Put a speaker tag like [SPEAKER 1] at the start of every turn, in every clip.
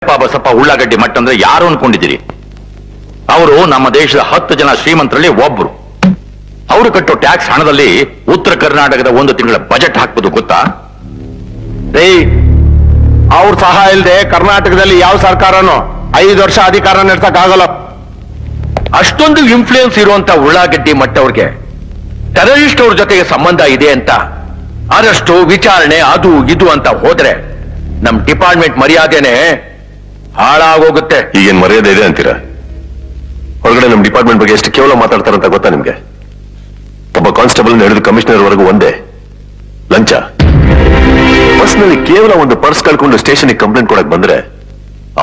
[SPEAKER 1] ಬಸಪ್ಪ ಉಳ್ಳಾಗಡ್ಡಿ ಮಠ ಅಂದ್ರೆ ಯಾರು ಅನ್ಕೊಂಡಿದ್ದೀರಿ? ಅವರು ನಮ್ಮ ದೇಶದ 10 ಜನ ಶ್ರೀಮಂತರಲ್ಲಿ ಒಬ್ರು. ಅವರು ಕಟ್ಟೋ ಟ್ಯಾಕ್ಸ್ ಹಣದಲ್ಲಿ ಉತ್ತರ ಕರ್ನಾಟಕದ 1 ತಿಂಗಳ ಬಜೆಟ್ ಹಾಕ್ಬೋದು ಗೊತ್ತಾ?
[SPEAKER 2] ಅವ್ರ ಸಹಾಯ ಇಲ್ಲದೆ ಕರ್ನಾಟಕದಲ್ಲಿ ಯಾವ ಸರ್ಕಾರನೋ 5 ವರ್ಷ ಅಧಿಕಾರ ನಡೆಸಕ್ ಆಗಲ್ಲ.
[SPEAKER 1] ಅಷ್ಟೊಂದು ಇನ್ಫ್ಲೂಯೆನ್ಸ್ ಇರುವಂತ ಉಳ್ಳಾಗಡ್ಡಿ ಮಠ ಅವ್ರಿಗೆ ಟೆರರಿಸ್ಟ್ ಅವ್ರ ಜೊತೆಗೆ ಸಂಬಂಧ ಇದೆ ಅಂತ ಅರೆಸ್ಟು ವಿಚಾರಣೆ ಅದು ಇದು ಅಂತ ಹೋದ್ರೆ ನಮ್ ಡಿಪಾರ್ಟ್ಮೆಂಟ್ ಮರ್ಯಾದೆನೆ ಹಾಳಾಗೋಗುತ್ತೆ.
[SPEAKER 3] ಈಗೇನ್ ಮರ್ಯಾದೆ ಇದೆ ಅಂತೀರಾ? ಹೊರಗಡೆ ನಮ್ ಡಿಪಾರ್ಟ್ಮೆಂಟ್ ಬಗ್ಗೆ ಎಷ್ಟು ಕೇವಲ ಮಾತಾಡ್ತಾರಂತ ಗೊತ್ತಾ ನಿಮ್ಗೆ? ಒಬ್ಬ ಕಾನ್ಸ್ಟೇಬಲ್ ಹಿಡಿದು ಕಮಿಷನರ್ ವರೆಗೂ ಒಂದೇ ಲಂಚ. ಬಸ್ನಲ್ಲಿ ಕೇವಲ ಒಂದು ಪರ್ಸ್ ಕಳ್ಕೊಂಡು ಸ್ಟೇಷನ್ ಕಂಪ್ಲೇಂಟ್ ಕೊಡಕ್ ಬಂದ್ರೆ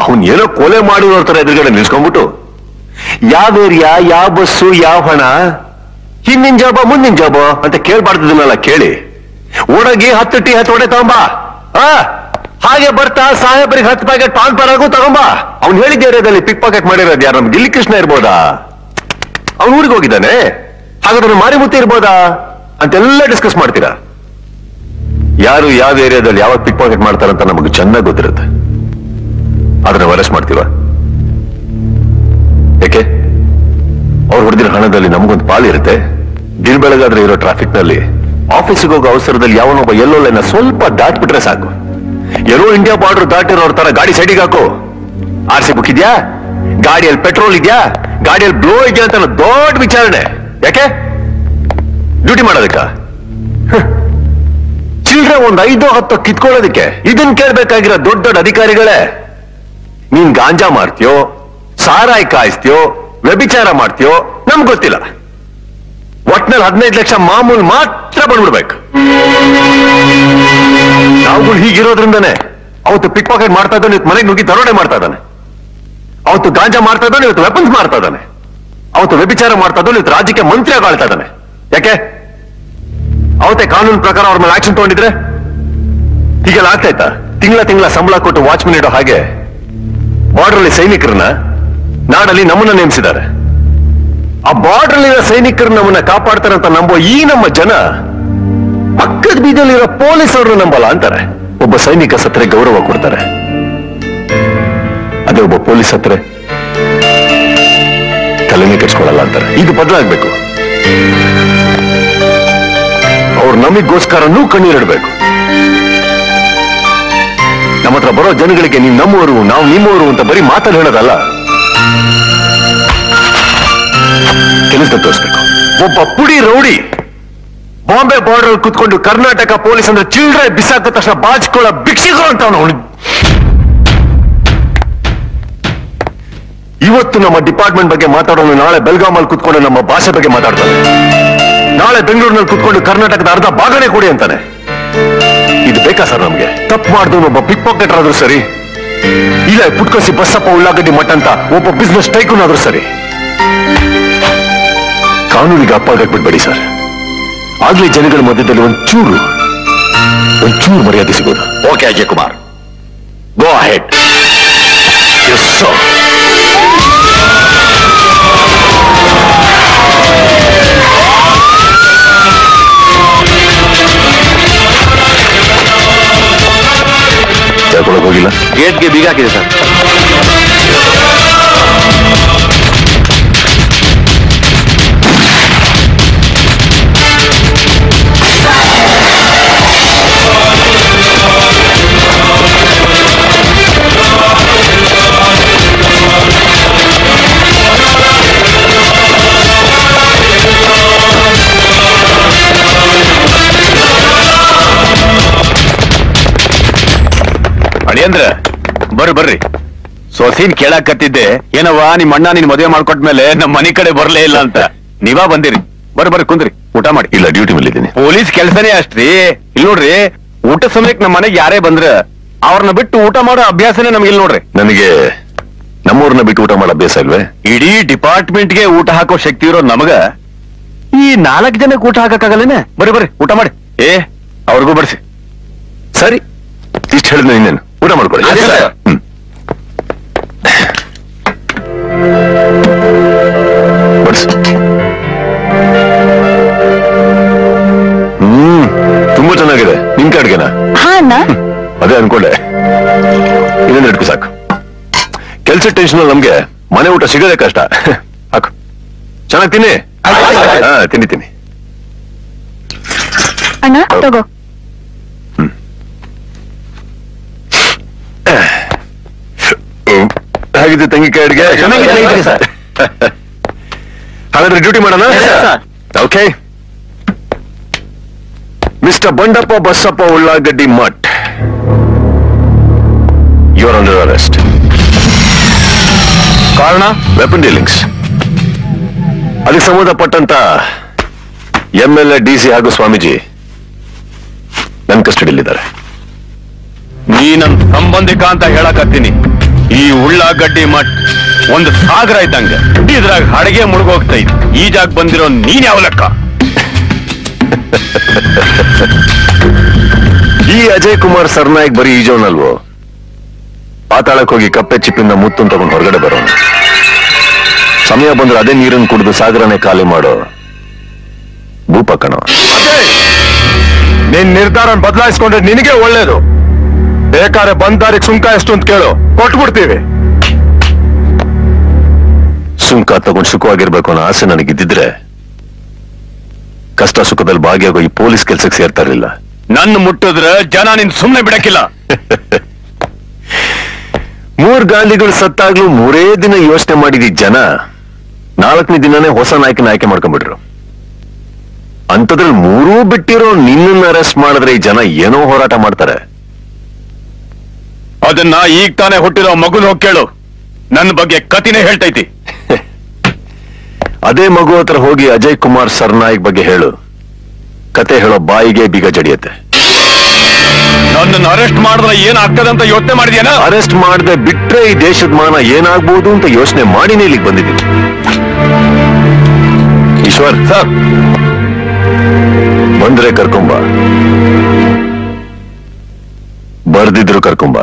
[SPEAKER 3] ಅವನ್ ಏನೋ ಕೊಲೆ ಮಾಡಿರೋ ತರ ಎದುರುಗಡೆ ನಿಲ್ಸ್ಕೊಂಡ್ಬಿಟ್ಟು ಯಾವ ಏರಿಯಾ, ಯಾವ ಬಸ್ಸು, ಯಾವ ಹಣ, ಹಿಂದಿನ ಜಾಬ ಮುಂದಿನ ಜಾಬ ಅಂತ ಕೇಳ್ಬಾರ್ದನ್ನೆಲ್ಲ ಕೇಳಿ ಓಡಾಗಿ 10 ಟೀ 10 ವಡೆ ತಗೊಂಬ, ಹಾಗೆ ಬರ್ತಾ ಸಾಹೇಬರಿಗೆ 10 ಪ್ಯಾಕೆಟ್ ಪಾನ್ ಪರಾಗೂ ತಗೊಂಬ. ಅವ್ನು ಹೇಳಿದ ಏರಿಯಾದಲ್ಲಿ ಪಿಕ್ ಪಾಕೆಟ್ ಮಾಡಿರೋದು ಯಾರು? ನಮ್ ಗಿಲ್ಲಿ ಕೃಷ್ಣ ಇರ್ಬೋದಾ? ಅವ್ನು ಊರಿಗೆ ಹೋಗಿದ್ದಾನೆ, ಹಾಗಾದ್ರೆ ಮಾರಿಮುತ್ತಿ ಇರ್ಬೋದಾ ಅಂತೆಲ್ಲ ಡಿಸ್ಕಸ್ ಮಾಡ್ತೀರಾ. ಯಾರು ಯಾವ ಏರಿಯಾದಲ್ಲಿ ಯಾವಾಗ ಪಿಕ್ ಪಾಕೆಟ್ ಮಾಡ್ತಾರಂತ ನಮಗೆ ಚೆನ್ನಾಗಿ ಗೊತ್ತಿರುತ್ತೆ. ಆದ್ರೆ ಅರೆಸ್ಟ್ ಮಾಡ್ತೀವ ಯಾಕೆ? ಅವ್ರು ಹೊಡೆದಿರೋ ಹಣದಲ್ಲಿ ನಮಗೊಂದು ಪಾಲಿರುತ್ತೆ. ದಿನ ಬೆಳಗಾದ್ರೆ ಇರೋ ಟ್ರಾಫಿಕ್ ನಲ್ಲಿ ಆಫೀಸಿಗೆ ಹೋಗೋ ಅವಸರದಲ್ಲಿ ಯಾವನೊಬ್ಬ ಎಲ್ಲೋ ಲೈನ್ ಸ್ವಲ್ಪ ದಾಟ್ಬಿಟ್ರೆ ಸಾಕು, ಎಲ್ಲೋ ಇಂಡಿಯಾ ಬಾರ್ಡರ್ ದಾಟಿರೋರ್ ತರ ಗಾಡಿ ಸೈಡಿಗೆ ಹಾಕು. RC ಬುಕ್ ಇದೆಯಾ, ಗಾಡಿಯಲ್ಲಿ ಪೆಟ್ರೋಲ್ ಇದೆಯಾ, ಗಾಡಿಯಲ್ಲಿ ಬ್ಲೋ ಇದೆಯಾ ಅಂತ ದೊಡ್ಡ ವಿಚಾರಣೆ. ಯಾಕೆ? ಡ್ಯೂಟಿ ಮಾಡೋದಕ್ಕ? ಚಿಲ್ಡ್ರೆ ಒಂದ್ 5-10 ಕಿತ್ಕೊಳ್ಳೋದಕ್ಕೆ ಇದನ್ನ ಕೇಳ್ಬೇಕಾಗಿರೋ ದೊಡ್ಡ ದೊಡ್ಡ ಅಧಿಕಾರಿಗಳೇ. ನೀನ್ ಗಾಂಜಾ ಮಾಡ್ತೀಯೋ, ಸಾರಾಯಿ ಕಾಯಿಸ್ತೀಯೋ, ವ್ಯಭಿಚಾರ ಮಾಡ್ತೀಯೋ ನಮ್ಗೆ ಗೊತ್ತಿಲ್ಲ. ಒಟ್ನಲ್ಲಿ 15 ಲಕ್ಷ ಮಾಮೂಲು ಮಾತ್ರ ಬಂದ್ಬಿಡ್ಬೇಕು. ನಾವುಗಳು ಹೀಗಿರೋದ್ರಿಂದಾನೆ ಅವತ್ತು ಪಿಕ್ ಪಾಕೆಟ್ ಮಾಡ್ತಾ ಇದ್ದಾನೆ, ಇವತ್ತು ಮನೆಗೆ ನುಗ್ಗಿ ದರೋಡೆ ಮಾಡ್ತಾ ಇದ್ದಾನೆ. ಅವತ್ತು ಗಾಂಜಾ ಮಾಡ್ತಾ ಇದ್ದಾನೆ, ಇವತ್ತು ವೆಪನ್ಸ್ ಮಾಡ್ತಾ ಇದ್ದಾನೆ. ಅವತ್ತು ವ್ಯಭಿಚಾರ ಮಾಡ್ತಾ ಇದ್ದಾನೆ, ಇವತ್ತು ರಾಜ್ಯಕ್ಕೆ ಮಂತ್ರಿ ಆಳ್ತಾ ಇದ್ದಾನೆ. ಯಾಕೆ? ಅವತ್ತೆ ಕಾನೂನು ಪ್ರಕಾರ ಅವ್ರ ಮೇಲೆ ಆಕ್ಷನ್ ತಗೊಂಡಿದ್ರೆ ಹೀಗೆಲ್ಲ ಆಗ್ತಾಯ್ತಾ? ತಿಂಗಳ ಸಂಬಳ ಕೊಟ್ಟು ವಾಚ್ಮನ್ ಇಡೋ ಹಾಗೆ ಬಾರ್ಡರ್ ಅಲ್ಲಿ ಸೈನಿಕರನ್ನ, ನಾಡಲ್ಲಿ ನಮ್ಮನ್ನ ನೇಮಿಸಿದ್ದಾರೆ. ಆ ಬಾರ್ಡರ್ ಅಲ್ಲಿರೋ ಸೈನಿಕರು ನಮ್ಮನ್ನ ಕಾಪಾಡ್ತಾರೆ ಅಂತ ನಂಬೋ ಈ ನಮ್ಮ ಜನ ಪಕ್ಕದ ಬೀದಿಯಲ್ಲಿರೋ ಪೊಲೀಸರು ನಂಬಲ್ಲ ಅಂತಾರೆ. ಒಬ್ಬ ಸೈನಿಕ ಸತ್ರೆ ಗೌರವ ಕೊಡ್ತಾರೆ, ಅದೇ ಒಬ್ಬ ಪೊಲೀಸ್ ಹತ್ರ ತಲೆನೇ ಕೆಡ್ಸ್ಕೊಳ್ಳಲ್ಲ ಅಂತಾರೆ. ಇದು ಬದಲಾಗ್ಬೇಕು. ಅವ್ರು ನಮಗೋಸ್ಕರನೂ ಕಣ್ಣೀರಿಡ್ಬೇಕು. ನಮ್ಮ ಹತ್ರ ಬರೋ ಜನಗಳಿಗೆ ನೀವು ನಮ್ಮವರು, ನಾವು ನಿಮ್ಮವರು ಅಂತ ಬರೀ ಮಾತಲ್ಲಿ ಹೇಳೋದಲ್ಲ, ಕೆಲಸದಲ್ಲಿ ತೋರಿಸ್ಬೇಕು. ಒಬ್ಬ ಪುಡಿ ರೌಡಿ ಬಾಂಬೆ ಬಾರ್ಡರ್ ಕುತ್ಕೊಂಡು ಕರ್ನಾಟಕ ಪೊಲೀಸ್ ಅಂದ್ರೆ ಚಿಲ್ಡ್ರೆ ಬಿಸಾಕ ತಕ್ಷಣ ಬಾಚ್ಕೊಳ್ಳೋ ಭಿಕ್ಷಿಕರು ಅಂತ ಅವನು. ಇವತ್ತು ನಮ್ಮ ಡಿಪಾರ್ಟ್ಮೆಂಟ್ ಬಗ್ಗೆ ಮಾತಾಡೋನು ನಾಳೆ ಬೆಲ್ಗಾಮಲ್ಲಿ ಕುತ್ಕೊಂಡು ನಮ್ಮ ಭಾಷೆ ಬಗ್ಗೆ ಮಾತಾಡ್ತಾನೆ. ನಾಳೆ ಬೆಂಗಳೂರಿನಲ್ಲಿ ಕುತ್ಕೊಂಡು ಕರ್ನಾಟಕದ ಅರ್ಧ ಭಾಗನೇ ಕೊಡಿ ಅಂತಾನೆ. ಇದು ಬೇಕಾ ಸರ್ ನಮ್ಗೆ? ತಪ್ಪು ಮಾಡಿದವನು ಒಬ್ಬ ಪಿಕ್ ಪಾಕೆಟರ್ ಆದ್ರೂ ಸರಿ, ಇಲ್ಲ ಪುಟ್ಕೋಸಿ ಬಸಪ್ಪ ಉಳ್ಳಾಗಡ್ಡಿ ಮಠ ಅಂತ ಒಬ್ಬ ಬಿಸ್ನೆಸ್ ಟೈಕೂನ್ ಆದ್ರೂ ಸರಿ, ಕಾನೂನಿಗೆ ಅಪ್ಪಾಗಟ್ಬಿಡ್ಬೇಡಿ ಸರ್. ಆಗ್ಲೇ ಜನಗಳ ಮಧ್ಯದಲ್ಲಿ ಒಂಚೂರು ಮರ್ಯಾದೆ ಸಿಗೋದು.
[SPEAKER 1] Okay Ajay Kumar, go ahead.
[SPEAKER 3] Yes sir. ಯಾಕೊಳಕ್ ಹೋಗಿಲ್ಲ?
[SPEAKER 1] ಗೇಟ್ಗೆ ಬೀಗ ಹಾಕಿದೆ ಸರ್.
[SPEAKER 3] ಅಂದ್ರೆ ಬರ್ರಿ ಸೊಸೀನ್ ಕೇಳಾಕತ್ತಿದ್ದೆ, ಏನವ್ವ ನಿಮ್ಮ ಅಣ್ಣ ನಿನ್ ಮದುವೆ ಮಾಡ್ಕೊಟ್ಮೇಲೆ ನಮ್ಮ ಮನೆ ಕಡೆ ಬರ್ಲೇ ಇಲ್ಲ ಅಂತ. ನೀವಾ ಬಂದಿರಿ, ಬರ್ರಿ ಕುಂದ್ರಿ, ಊಟ ಮಾಡಿ. ಇಲ್ಲ ಡ್ಯೂಟಿ ಮೇಲೆ ಇದ್ದೀನಿ. ಪೊಲೀಸ್ ಕೆಲ್ಸನೇ ಅಷ್ಟ್ರಿ. ಇಲ್ಲಿ ನೋಡ್ರಿ, ಊಟ ಸಮಯಕ್ಕೆ ನಮ್ಮ ಮನೆಗೆ ಯಾರೇ ಬಂದ್ರ ಅವ್ರನ್ನ ಬಿಟ್ಟು ಊಟ ಮಾಡೋ ಅಭ್ಯಾಸನೇ ನಮ್ಗೆ ಇಲ್ಲಿ ನೋಡ್ರಿ. ನನಗೆ ನಮ್ಮೂರ್ನ ಬಿಟ್ಟು ಊಟ ಮಾಡೋ ಅಭ್ಯಾಸ ಇಲ್ವೇ? ಇಡೀ ಡಿಪಾರ್ಟ್ಮೆಂಟ್ಗೆ ಊಟ ಹಾಕೋ ಶಕ್ತಿ ಇರೋ ನಮಗ ಈ 4 ಜನಕ್ಕೆ ಊಟ ಹಾಕಕ್ಕಾಗಲ್ಲೇನೆ? ಬರ್ರಿ ಊಟ ಮಾಡಿ. ಅವ್ರಿಗೂ ಬಡಿಸಿ. ಸರಿ, ಇಷ್ಟ ಹೇಳಿದ್ನ ಇನ್ನೇನು, ಊಟ ಮಾಡ್ಕೊಳ್ಳಿ. ತುಂಬಾ ಚೆನ್ನಾಗಿದೆ. ನಿಮ್ ಕಡೆಗೆನಾ?
[SPEAKER 4] ಅದೇ
[SPEAKER 3] ಅನ್ಕೊಂಡೆ. ಇನ್ನೊಂದು 2 ಸಾಕು. ಕೆಲ್ಸ ಟೆನ್ಷನ್ ನಮ್ಗೆ ಮನೆ ಊಟ ಸಿಗೋದೇ ಕಷ್ಟ. ಹಾಕು, ಚೆನ್ನಾಗಿ ತಿನ್ನಿ. ತಿನ್ನಿ.
[SPEAKER 4] ಅಣ್ಣ ತಗೋ.
[SPEAKER 3] ಹಾಗಿದ್ರೆ ತೆಂಗಿನಕಾಯಿ ಅಡಿಗೆ ಹಾಗಾದ್ರೆ ಡ್ಯೂಟಿ ಮಾಡೋಣ. Okay. Mister Bandappa Basappa Ullagaddi Math, you are under arrest. ಕಾರಣ ವೆಪನ್ ಡೀಲಿಂಗ್ಸ್. ಅದಕ್ಕೆ ಸಂಬಂಧಪಟ್ಟಂತ MLA, DC ಹಾಗೂ ಸ್ವಾಮೀಜಿ ನನ್ನ ಕಸ್ಟಡಿಯಲ್ಲಿದ್ದಾರೆ.
[SPEAKER 1] ನೀ ನನ್ ಸಂಬಂಧಿಕ ಅಂತ ಹೇಳಕತ್ತೀನಿ. ಈ ಉಳ್ಳಾಗಡ್ಡಿ ಮಠ್ ಒಂದು ಸಾಗರ ಇದ್ದಂಗೆ, ಇದ್ರಾಗ ಅಡಿಗೆ ಮುಳುಗೋಗ್ತಾ ಇದ್. ಈಜಾಗ ಬಂದಿರೋ ನೀನ್ ಯಾವ ಲೆಕ್ಕ?
[SPEAKER 3] ಈ ಅಜಯ್ ಕುಮಾರ್ ಸರ್ನಾಯಕ್ ಬರೀ ಈಜೋನಲ್ವೋ, ಪಾತಾಳಕ್ಕೆ ಹೋಗಿ ಕಪ್ಪೆ ಚಿಪ್ಪಿಂದ ಮುತ್ತು ತಗೊಂಡು ಹೊರಗಡೆ ಬರೋಣ. ಸಮಯ ಬಂದ್ರೆ ಅದೇ ನೀರನ್ನು ಕುಡಿದು ಸಾಗರನೇ ಖಾಲಿ ಮಾಡೋ ಭೂಪ ಕಣ.
[SPEAKER 2] ನಿನ್ ನಿರ್ಧಾರ ಬದಲಾಯಿಸ್ಕೊಂಡ್ರೆ ನಿನಗೆ ಒಳ್ಳೇದು. ಬೇಕಾದ್ರೆ ಬಂದಾರಿಗೆ ಸುಂಕ ಎಷ್ಟು ಅಂತ ಕೇಳು, ಕೊಟ್ಬಿಡ್ತೀವಿ.
[SPEAKER 3] ಸುಂಕ ತಗೊಂಡು ಸುಖವಾಗಿರ್ಬೇಕು ಅನ್ನೋ ಆಸೆ ನನಗಿದ್ದಿದ್ರೆ ಕಷ್ಟ ಸುಖದಲ್ಲಿ ಭಾಗಿಯಾಗೋ ಈ ಪೊಲೀಸ್ ಕೆಲ್ಸಕ್ಕೆ ಸೇರ್ತಾ ಇರಲಿಲ್ಲ.
[SPEAKER 1] ನನ್ನ ಮುಟ್ಟಿದ್ರೆ ಜನ ನಿನ್ ಸುಮ್ನೆ ಬಿಡಕ್ಕಿಲ್ಲ.
[SPEAKER 3] 3 ಗಾಂಧಿಗಳು ಸತ್ತಾಗ್ಲೂ 3 ದಿನ ಯೋಚನೆ ಮಾಡಿದ ಜನ 4ನೇ ದಿನನೇ ಹೊಸ ನಾಯಕನ ಆಯ್ಕೆ ಮಾಡ್ಕೊಂಡ್ಬಿಟ್ರು. ಅಂತದ್ರಲ್ಲಿ 3 ಬಿಟ್ಟಿರೋ ನಿನ್ನನ್ನು ಅರೆಸ್ಟ್ ಮಾಡಿದ್ರೆ ಈ ಜನ ಏನೋ ಹೋರಾಟ ಮಾಡ್ತಾರೆ.
[SPEAKER 1] ಅದನ್ನ ಈಗ ತಾನೇ ಹುಟ್ಟಿರೋ ಮಗುನ ಹೋಗಿ ಕೇಳು, ನನ್ನ ಬಗ್ಗೆ ಕತಿನೇ ಹೇಳ್ತೈತಿ.
[SPEAKER 3] ಅದೇ ಮಗು ಹತ್ರ ಹೋಗಿ ಅಜಯ್ ಕುಮಾರ್ ಸರ್ನಾಯಕ್ ಬಗ್ಗೆ ಹೇಳು, ಕತೆ ಹೇಳೋ ಬಾಯಿಗೆ ಬೀಗ ಜಡಿಯತ್ತೆ.
[SPEAKER 1] ನನ್ನನ್ನು ಅರೆಸ್ಟ್ ಮಾಡಿದ್ರೆ ಏನಾಗ್ತದಂತ ಯೋಚನೆ ಮಾಡಿದ್ಯಾನ?
[SPEAKER 3] ಅರೆಸ್ಟ್ ಮಾಡದೆ ಬಿಟ್ರೆ ಈ ದೇಶದ ಮಾನ ಏನಾಗ್ಬೋದು ಅಂತ ಯೋಚನೆ ಮಾಡಿನೇ ಇಲ್ಲಿಗೆ ಬಂದಿದ್ದೀನಿ. ಈಶ್ವರ್ ಸರ್, ಬಂದ್ರೆ ಕರ್ಕೊಂಬ, ಬರ್ದಿದ್ರು ಕರ್ಕೊಂಬ.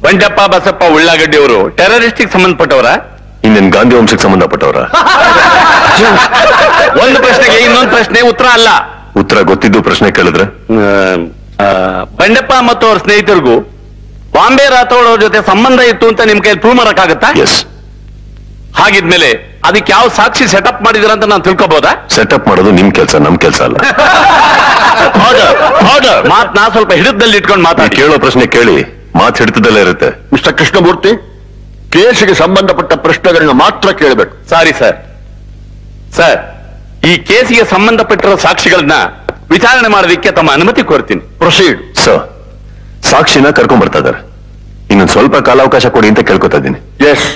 [SPEAKER 1] ಬಂಡಪ್ಪ ಬಸಪ್ಪ ಉಳ್ಳಾಗಡ್ಡಿ ಅವರು ಟೆರರಿಸ್ಟಿಗೆ ಸಂಬಂಧಪಟ್ಟವರ?
[SPEAKER 3] ಇನ್ನೇನು ಗಾಂಧಿ ವಂಶಕ್ಕೆ ಸಂಬಂಧಪಟ್ಟವರ?
[SPEAKER 1] ಒಂದು ಪ್ರಶ್ನೆಗೆ ಇನ್ನೊಂದು ಪ್ರಶ್ನೆ ಉತ್ತರ ಅಲ್ಲ.
[SPEAKER 3] ಉತ್ತರ ಗೊತ್ತಿದ್ದು ಪ್ರಶ್ನೆ ಕೇಳಿದ್ರೆ?
[SPEAKER 1] ಬಂಡಪ್ಪ ಮತ್ತು ಅವ್ರ ಸ್ನೇಹಿತರಿಗೂ ಬಾಂಬೆ ರಾಥೋಡ್ ಅವ್ರ ಜೊತೆ ಸಂಬಂಧ ಇತ್ತು ಅಂತ ನಿಮ್ ಕೈಯಲ್ಲಿ ಪ್ರೂವ್ ಮಾಡಕ್ಕಾಗತ್ತಾ?
[SPEAKER 3] ಎಸ್.
[SPEAKER 1] ಹಾಗಿದ್ಮೇಲೆ ಅದಕ್ಕೆ ಯಾವ ಸಾಕ್ಷಿ ಸೆಟಪ್ ಮಾಡಿದಿರ ಅಂತ ನಾನು ತಿಳ್ಕೊಬಹುದಾ?
[SPEAKER 3] ಸೆಟಪ್ ಮಾಡೋದು ನಿಮ್ ಕೆಲಸ, ನಮ್ ಕೆಲಸ ಅಲ್ಲ.
[SPEAKER 1] ಮಾತ್ ನಾ ಸ್ವಲ್ಪ ಹಿಡಿದಲ್ಲಿ ಇಟ್ಕೊಂಡು ಮಾತಾಡಿ.
[SPEAKER 3] ಕೇಳೋ ಪ್ರಶ್ನೆ ಕೇಳಿ, ಮಾತು ಹಿಡಿತದಲ್ಲೇ ಇರುತ್ತೆ.
[SPEAKER 2] ಮಿಸ್ಟರ್ ಕೃಷ್ಣಮೂರ್ತಿ, ಕೇಸಿಗೆ ಸಂಬಂಧಪಟ್ಟ ಪ್ರಶ್ನೆಗಳನ್ನ ಮಾತ್ರ ಕೇಳಬೇಕು.
[SPEAKER 1] Sorry sir. ಸರ್, ಈ ಕೇಸಿಗೆ ಸಂಬಂಧಪಟ್ಟಿರೋ ಸಾಕ್ಷಿಗಳನ್ನ ವಿಚಾರಣೆ ಮಾಡೋದಕ್ಕೆ ತಮ್ಮ ಅನುಮತಿ ಕೋರ್ತೀನಿ.
[SPEAKER 2] ಪ್ರೊಸೀಡ್.
[SPEAKER 3] ಸರ್, ಸಾಕ್ಷಿನ ಕರ್ಕೊಂಡ್ ಬರ್ತಾ ಇದಾರೆ. ಇನ್ನೊಂದು ಸ್ವಲ್ಪ ಕಾಲಾವಕಾಶ ಕೊಡಿ ಅಂತ ಕೇಳ್ಕೊತಾ ಇದ್ದೀನಿ.
[SPEAKER 2] ಎಸ್.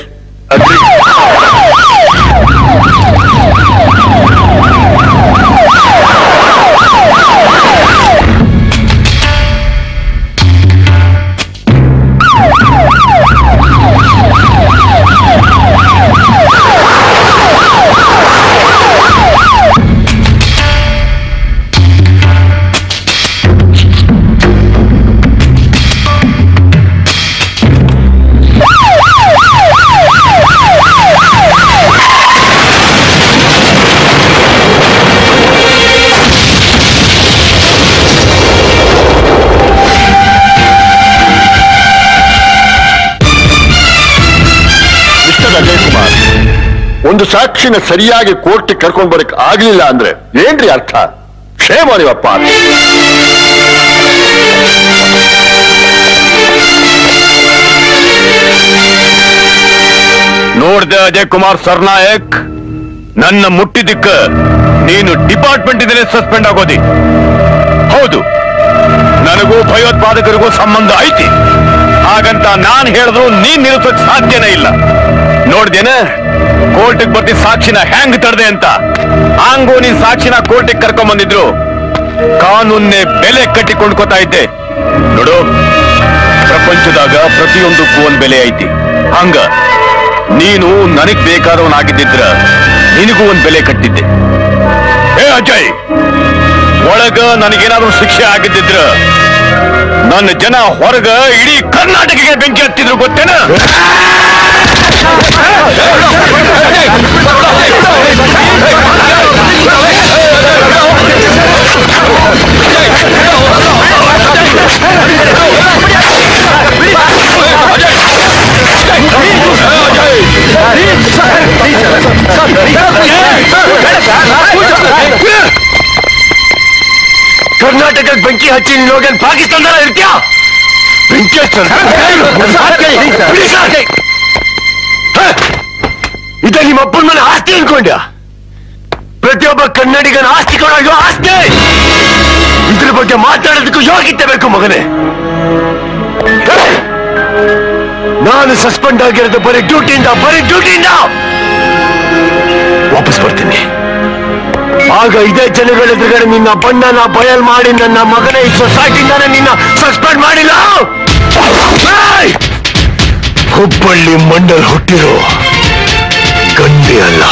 [SPEAKER 2] ಒಂದು ಸಾಕ್ಷಿನ ಸರಿಯಾಗಿ ಕೋರ್ಟ್ ಕರ್ಕೊಂಡ್ ಬರಕ್ ಆಗ್ಲಿಲ್ಲ ಅಂದ್ರೆ ಏನ್ರಿ ಅರ್ಥ? ಕ್ಷೇಮ ನೀವಪ್ಪ.
[SPEAKER 1] ನೋಡ್ದೆ ಅಜಯ್ ಕುಮಾರ್ ಸರ್ನಾಯಕ್, ನನ್ನ ಮುಟ್ಟಿದ್ದಕ್ಕ ನೀನು ಡಿಪಾರ್ಟ್ಮೆಂಟ್ ಇಂದಲೇ ಸಸ್ಪೆಂಡ್ ಆಗೋದಿ. ಹೌದು, ನನಗೂ ಭಯೋತ್ಪಾದಕರಿಗೂ ಸಂಬಂಧ ಐತಿ. ಹಾಗಂತ ನಾನ್ ಹೇಳಿದ್ರು ನೀನ್ ನಿಲ್ಲಿಸೋಕ್ ಸಾಧ್ಯನೇ ಇಲ್ಲ. ನೋಡ್ದೇನೆ ಕೋರ್ಟಿಗೆ ಬರ್ತಿ ಸಾಕ್ಷಿನ ಹ್ಯಾಂಗ್ ತಡ್ದೆ ಅಂತ? ಹಂಗೂ ನೀನ್ ಸಾಕ್ಷಿನ ಕೋರ್ಟಿಗೆ ಕರ್ಕೊಂಡ್ ಬಂದಿದ್ರು ಕಾನೂನ್ನೇ ಬೆಲೆ ಕಟ್ಟಿ ಕೊಂಡ್ಕೋತಾ ಇದ್ದೆ. ನೋಡು, ಪ್ರಪಂಚದಾಗ ಪ್ರತಿಯೊಂದಕ್ಕೂ ಒಂದ್ ಬೆಲೆ ಐತಿ. ಹಂಗ ನೀನು ನನಗ್ ಬೇಕಾದವನಾಗಿದ್ದಿದ್ರ ನಿನಗೂ ಒಂದು ಬೆಲೆ ಕಟ್ಟಿದ್ದೆ. ಏ ಅಜಯ್, ಒಳಗ ನನಗೇನಾದ್ರೂ ಶಿಕ್ಷೆ ಆಗಿದ್ದಿದ್ರ ನನ್ನ ಜನ ಹೊರಗ ಇಡೀ ಕರ್ನಾಟಕಕ್ಕೆ ಬೆಂಕಿ ಹತ್ತಿದ್ರು ಗೊತ್ತೇನ? ಕರ್ನಾಟಕಕ್ಕೆ ಬೆಂಕಿ ಹಚ್ಚಿ ನೀನು ಹೋಗಿ ಪಾಕಿಸ್ತಾನದ ಇರ್ತೀಯ? ಬೆಂಕಿ ಇದ ನಿಮ್ಮ ಅಪ್ಪನ ಮನೆ ಆಸ್ತಿ ಅನ್ಕೊಂಡ್ಯ? ಪ್ರತಿಯೊಬ್ಬ ಕನ್ನಡಿಗನ ಆಸ್ತಿ ಕೊಡೋ ಆಸ್ತಿ. ಇದ್ರ ಬಗ್ಗೆ ಮಾತಾಡೋದಕ್ಕೂ ಯೋಗ್ಯತೆ ಬೇಕು ಮಗನೇ. ನಾನು ಸಸ್ಪೆಂಡ್ ಆಗಿರೋದು ಬರೀ ಡ್ಯೂಟಿಯಿಂದ ವಾಪಸ್ ಬರ್ತೀನಿ. ಆಗ ಇದೇ ಜನಗಳ ಎದುರುಗಡೆ ನಿನ್ನ ಬಣ್ಣನ ಬಯಲ್ ಮಾಡಿ ನನ್ನ ಮಗನೇ ಈ ಸೊಸೈಟಿಯಿಂದಾನೆ ನಿನ್ನ ಸಸ್ಪೆಂಡ್ ಮಾಡಿಲ್ಲ. ಹುಬ್ಬಳ್ಳಿ ಮಂಡಲ್ ಹುಟ್ಟಿರೋ ಗಂಡಿ ಅಲ್ಲ.